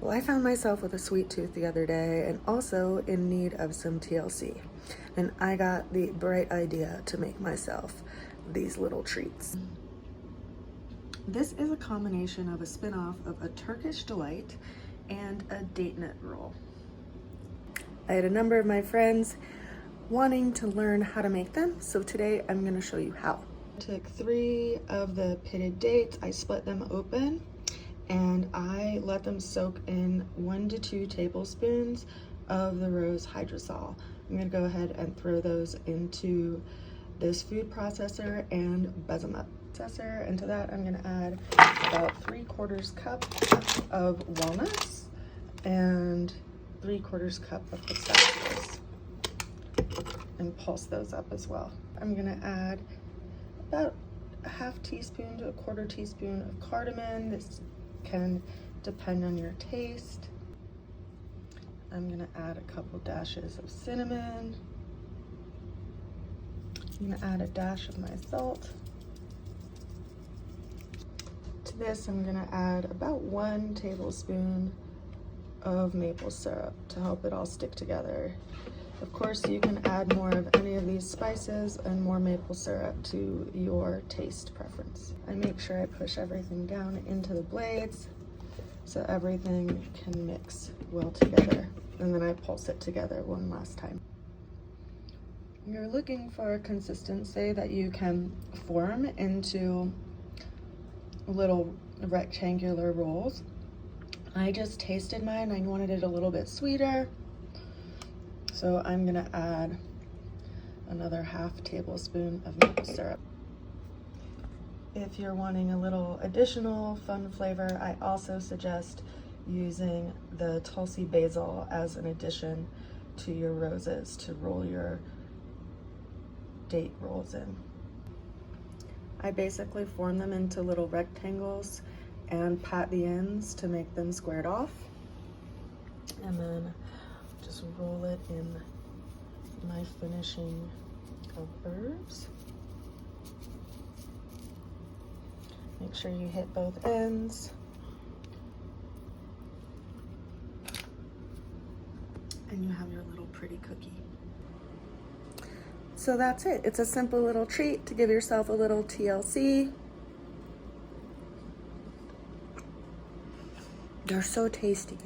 Well, I found myself with a sweet tooth the other day and also in need of some TLC. And I got the bright idea to make myself these little treats. This is a combination of a spin-off of a Turkish delight and a date nut roll. I had a number of my friends wanting to learn how to make them, so today I'm going to show you how. I took 3 of the pitted dates, I split them open, and I let them soak in 1 to 2 tablespoons of the rose hydrosol. I'm going to go ahead and throw those into this food processor and buzz them up. Into that I'm going to add about 3/4 cup of walnuts and 3/4 cup of pistachios, and pulse those up as well. I'm going to add about a 1/2 teaspoon to a 1/4 teaspoon of cardamom. This can depend on your taste. I'm going to add a couple dashes of cinnamon. I'm going to add a dash of my salt. To this, I'm going to add about 1 tablespoon of maple syrup to help it all stick together. Of course, you can add more of any of these spices and more maple syrup to your taste preference. I make sure I push everything down into the blades so everything can mix well together, and then I pulse it together one last time. You're looking for a consistency that you can form into little rectangular rolls. I just tasted mine. I wanted it a little bit sweeter, so I'm gonna add another 1/2 tablespoon of maple syrup. If you're wanting a little additional fun flavor, I also suggest using the tulsi basil as an addition to your roses to roll your date rolls in. I basically form them into little rectangles and pat the ends to make them squared off, and then just roll it in my finishing of herbs. Make sure you hit both ends, and you have your little pretty cookie. So that's it. It's a simple little treat to give yourself a little TLC. They're so tasty.